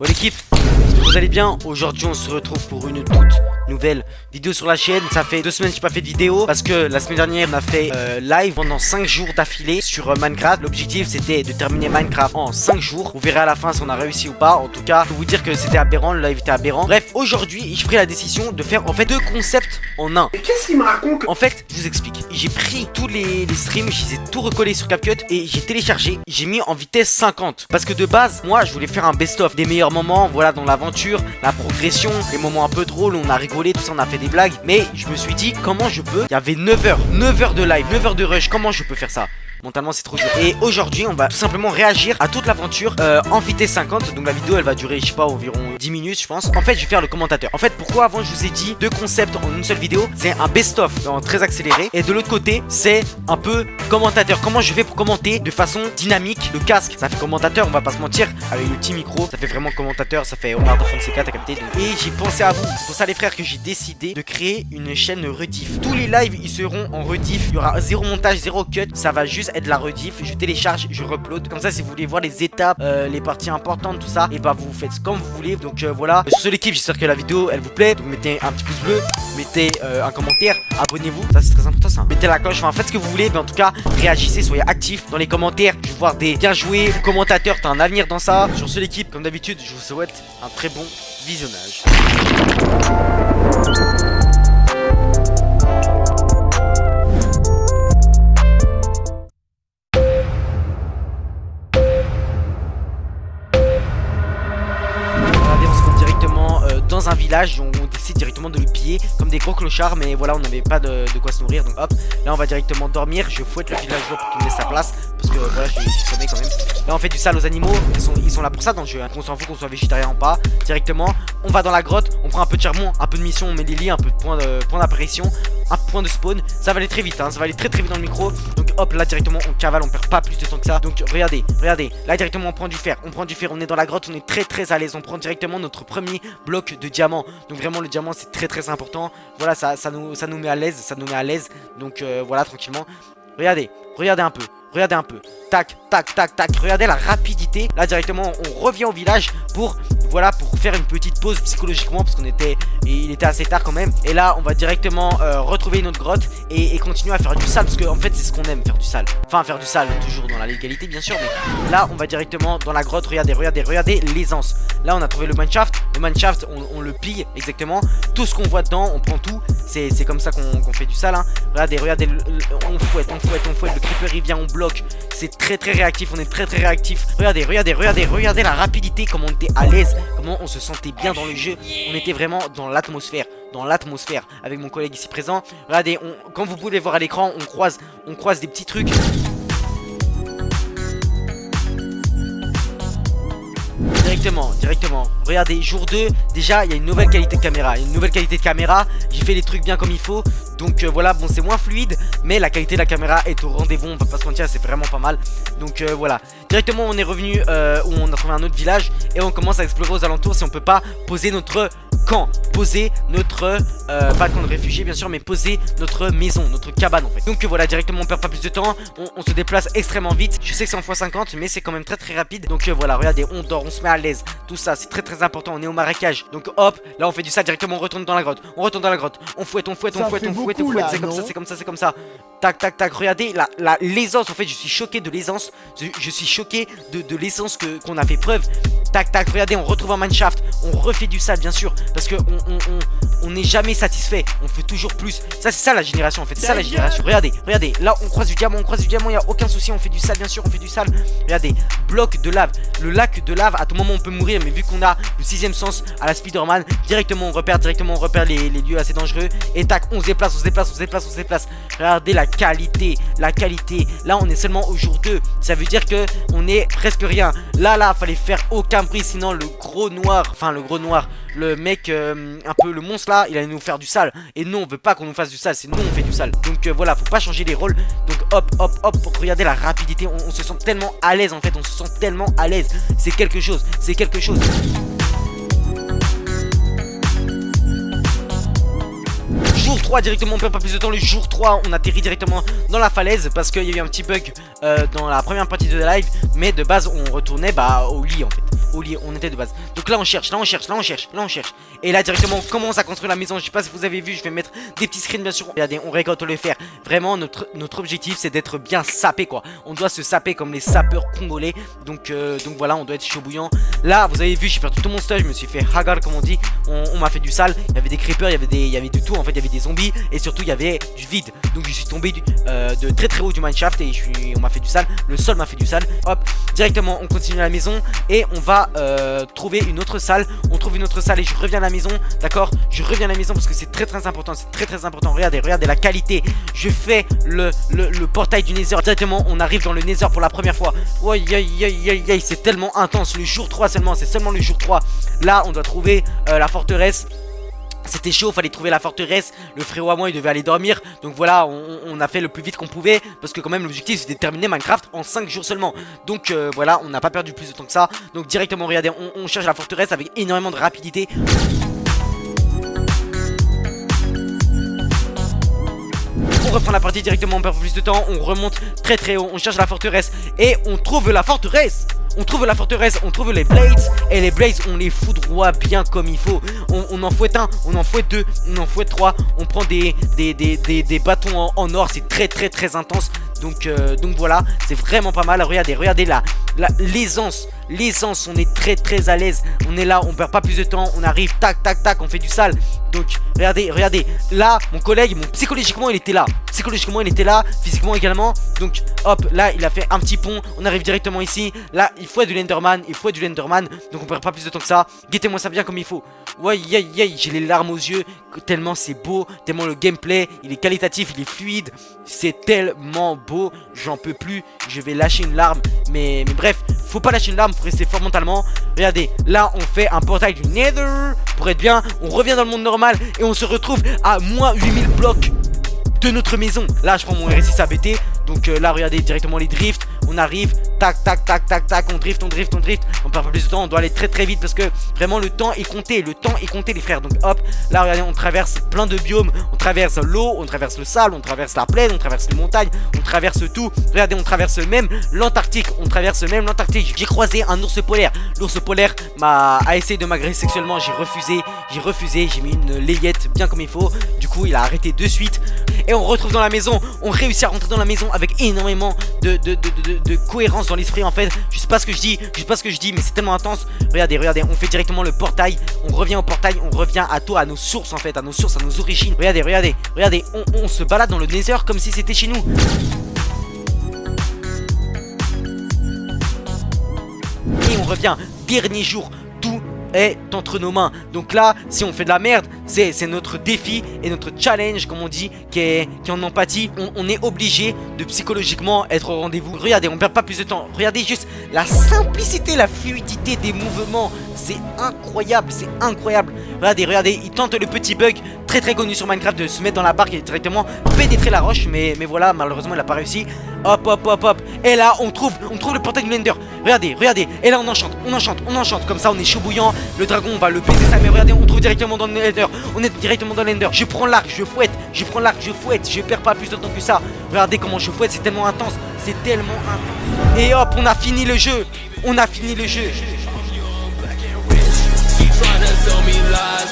Bon l'équipe, j'espère que vous allez bien. Aujourd'hui on se retrouve pour une toute nouvelle vidéo sur la chaîne. Ça fait 2 semaines que j'ai pas fait de vidéo parce que la semaine dernière on a fait live pendant 5 jours d'affilée sur Minecraft. L'objectif c'était de terminer Minecraft en 5 jours. Vous verrez à la fin si on a réussi ou pas. En tout cas, je peux vous dire que c'était aberrant, le live était aberrant. Bref, aujourd'hui j'ai pris la décision de faire en fait 2 concepts en un. Mais qu'est-ce qu'il me raconte? En fait, je vous explique. J'ai pris tous les streams, je les ai tout recollés sur CapCut et j'ai téléchargé. J'ai mis en vitesse 50 parce que de base, moi je voulais faire un best-of des meilleurs moments, voilà, dans l'aventure, la progression, les moments un peu drôles, on a rigolé, tout ça, on a fait des blagues. Mais je me suis dit, comment je peux? Il y avait 9 heures de live, 9 heures de rush, comment je peux faire ça? Mentalement c'est trop dur. Et aujourd'hui on va tout simplement réagir à toute l'aventure en vitesse 50. Donc la vidéo elle va durer je sais pas environ 10 minutes je pense. En fait je vais faire le commentateur. En fait pourquoi avant je vous ai dit 2 concepts en une seule vidéo? C'est un best-of très accéléré. Et de l'autre côté c'est un peu commentateur. Comment je fais pour commenter de façon dynamique? Le casque ça fait commentateur, on va pas se mentir. Avec le petit micro ça fait vraiment commentateur. Ça fait Omar Fonseca, t'as capté. Et j'ai pensé à vous. C'est pour ça les frères que j'ai décidé de créer une chaîne rediff. Tous les lives ils seront en rediff. Il y aura zéro montage, zéro cut. Ça va juste être de la rediff, je télécharge, je upload. Comme ça si vous voulez voir les étapes, les parties importantes, tout ça, et bah vous faites comme vous voulez. Donc voilà. Sur ce l'équipe, j'espère que la vidéo elle vous plaît. Donc mettez un petit pouce bleu, mettez un commentaire, abonnez-vous, ça c'est très important ça. Mettez la cloche, enfin faites ce que vous voulez. Mais en tout cas réagissez, soyez actifs dans les commentaires. Je veux voir des bien joués commentateurs, t'as un avenir dans ça. Sur ce l'équipe, comme d'habitude, je vous souhaite un très bon visionnage. Dans un village, on décide directement de le piller comme des gros clochards, mais voilà, on n'avait pas de quoi se nourrir, donc hop, là on va directement dormir. Je fouette le villageois pour qu'il me laisse sa place, parce que voilà, j'ai sommeil quand même. Là on fait du sale aux animaux, ils sont là pour ça dans le jeu, hein. Qu'on s'en fout qu'on soit végétarien ou pas. Directement, on va dans la grotte, on prend un peu de charbon, un peu de mission, on met des lits, un peu de point d'apparition, un point de spawn. Ça va aller très vite, hein, ça va aller très vite dans le micro. Donc hop, là directement on cavale, on perd pas plus de temps que ça. Donc regardez, là directement on prend du fer, on est dans la grotte, on est très à l'aise. On prend directement notre premier bloc de diamant. Donc vraiment le diamant c'est très important. Voilà, ça nous met à l'aise, donc voilà, tranquillement. Regardez un peu. Tac. Regardez la rapidité. Là directement on revient au village pour faire une petite pause psychologiquement, parce il était assez tard quand même. Et là on va directement retrouver une autre grotte et continuer à faire du sale, parce que en fait c'est ce qu'on aime, faire du sale. Enfin faire du sale toujours dans la légalité bien sûr, mais là on va directement dans la grotte. Regardez l'aisance. Là on a trouvé le mineshaft. Le mineshaft on le pille exactement. Tout ce qu'on voit dedans on prend tout. C'est comme ça qu'on fait du sale, hein. Regardez, on fouette. Le creeper il vient, on bloque. C'est très réactif, on est très réactif. Regardez la rapidité, comment on était à l'aise, comment on se sentait bien dans le jeu. On était vraiment dans l'atmosphère avec mon collègue ici présent. Regardez, comme vous pouvez voir à l'écran, on croise des petits trucs. Directement. Regardez, jour 2, déjà il y a une nouvelle qualité de caméra. J'ai fait les trucs bien comme il faut. Donc voilà, bon c'est moins fluide, mais la qualité de la caméra est au rendez-vous, on va pas se mentir, c'est vraiment pas mal. Donc voilà, directement on est revenu où on a trouvé un autre village et on commence à explorer aux alentours si on peut pas poser notre camp, poser notre pas de camp de réfugiés bien sûr, mais poser notre maison, notre cabane en fait. Donc voilà, directement on perd pas plus de temps, on se déplace extrêmement vite. Je sais que c'est en x50 mais c'est quand même très rapide. Donc voilà, regardez, on dort, on se met à l'aise, tout ça c'est très important. On est au maраquage, donc hop, là on fait du ça directement, on retourne dans la grotte, on fouette, c'est comme ça. Tac, regardez l'aisance. En fait je suis choqué de l'aisance. Je suis choqué de l'essence qu'on a fait preuve. Tac, regardez, on retrouve un mineshaft. On refait du sale bien sûr, parce que on n'est jamais satisfait, on fait toujours plus. Ça c'est ça la génération en fait, c'est ça la génération. Regardez, là on croise du diamant, il y a aucun souci, on fait du sale bien sûr, Regardez, bloc de lave, le lac de lave, à tout moment on peut mourir, mais vu qu'on a le 6ème sens à la Spider-Man, directement on repère les lieux assez dangereux. Et tac, on se déplace. Regardez la qualité. Là on est seulement au jour 2, ça veut dire que on est presque rien. Là fallait faire aucun bruit, sinon le gros noir, le mec un peu le monstre là, il allait nous faire du sale. Et nous on veut pas qu'on nous fasse du sale, c'est nous on fait du sale. Donc voilà, faut pas changer les rôles. Donc hop, regardez la rapidité, on se sent tellement à l'aise en fait, c'est quelque chose. Jour 3 directement, on perd pas plus de temps. Le jour 3 on atterrit directement dans la falaise parce qu'il y a eu un petit bug dans la première partie de la live. Mais de base on retournait au lit en fait. au lit, on était de base. Donc là on cherche, là on cherche, là on cherche, là on cherche. Et là directement on commence à construire la maison. Je sais pas si vous avez vu, je vais mettre des petits screens bien sûr. Regardez, on récolte le fer. Vraiment notre objectif c'est d'être bien sapé quoi. On doit se saper comme les sapeurs congolais. Donc voilà, on doit être chaud bouillant. Là vous avez vu, j'ai perdu tout mon stuff, je me suis fait hagar comme on dit. On m'a fait du sale, il y avait des creepers, il y avait du tout en fait, il y avait des zombies et surtout il y avait du vide. Donc je suis tombé de très très haut du mineshaft et on m'a fait du sale, le sol m'a fait du sale. Hop, directement on continue la maison et on va trouver une autre salle. On trouve une autre salle et je reviens à la maison, d'accord? Je reviens à la maison parce que c'est très très important, c'est très très important. Regardez la qualité. Je fais le portail du Nether. Directement on arrive dans le Nether pour la première fois. Aïe aïe aïe aïe aïe, c'est tellement intense. Le jour 3 seulement, c'est seulement le jour 3. Là on doit trouver la forteresse. C'était chaud, fallait trouver la forteresse. Le frérot à moi il devait aller dormir. Donc voilà, on a fait le plus vite qu'on pouvait. Parce que quand même l'objectif c'était de terminer Minecraft en 5 jours seulement. Donc voilà, on n'a pas perdu plus de temps que ça. Donc directement regardez, on cherche la forteresse avec énormément de rapidité. On reprend la partie directement, on perd plus de temps. On remonte très très haut, on cherche la forteresse. Et on trouve la forteresse. On trouve la forteresse, on trouve les blades. Et les blades on les foudroie bien comme il faut. On en fouette un, on en fouette deux, on en fouette trois. On prend des bâtons en or. C'est très très très intense. Donc voilà, c'est vraiment pas mal. Regardez l'aisance. L'aisance, on est très très à l'aise. On est là, on perd pas plus de temps. On arrive, tac tac tac, on fait du sale. Donc regardez, là mon collègue, psychologiquement il était là. Psychologiquement il était là, physiquement également. Donc hop, là il a fait un petit pont. On arrive directement ici. Là il faut du Lenderman, donc on perd pas plus de temps que ça. Guettez-moi ça bien comme il faut. Ouais, j'ai les larmes aux yeux. Tellement c'est beau, tellement le gameplay il est qualitatif, il est fluide. C'est tellement beau, j'en peux plus. Je vais lâcher une larme. Mais bref, faut pas lâcher une larme, faut rester fort mentalement. Regardez, là on fait un portail du Nether pour être bien. On revient dans le monde normal et on se retrouve à moins 8000 blocs de notre maison. Là je prends mon R6 ABT. Donc là regardez directement les drifts. On arrive, tac tac tac tac tac, on drift. On perd pas plus de temps, on doit aller très très vite parce que vraiment le temps est compté. Les frères. Donc hop, là regardez, on traverse plein de biomes. On traverse l'eau, on traverse le sable, on traverse la plaine, on traverse les montagnes, on traverse tout. Regardez, on traverse même l'Antarctique. J'ai croisé un ours polaire. L'ours polaire a essayé de m'agresser sexuellement. J'ai refusé, j'ai mis une layette bien comme il faut. Du coup il a arrêté de suite. Et on retrouve dans la maison. On réussit à rentrer dans la maison avec énormément de cohérence dans l'esprit en fait. Je sais pas ce que je dis, mais c'est tellement intense. Regardez, on fait directement le portail. On revient au portail, on revient à nos sources en fait, à nos origines. Regardez, on se balade dans le Nether comme si c'était chez nous. Et on revient, dernier jour, tout est entre nos mains. Donc là, si on fait de la merde, c'est notre défi et notre challenge, comme on dit, qui est en empathie. On est obligé de psychologiquement être au rendez-vous. Regardez, on perd pas plus de temps. Regardez juste la simplicité, la fluidité des mouvements. C'est incroyable, Regardez, il tente le petit bug très très connu sur Minecraft de se mettre dans la barque et directement pénétrer la roche. Mais voilà, malheureusement il a pas réussi. Hop. Et là on trouve le portail du Nether. Regardez. Et là on enchante. Comme ça on est chaud bouillant. Le dragon on va le baiser ça. Mais regardez, on trouve directement dans le Nether. On est directement dans le Nether. Je prends l'arc, je fouette. Je perds pas plus de temps que ça. Regardez comment je fouette, c'est tellement intense. Et hop, on a fini le jeu. Tryna tell me lies,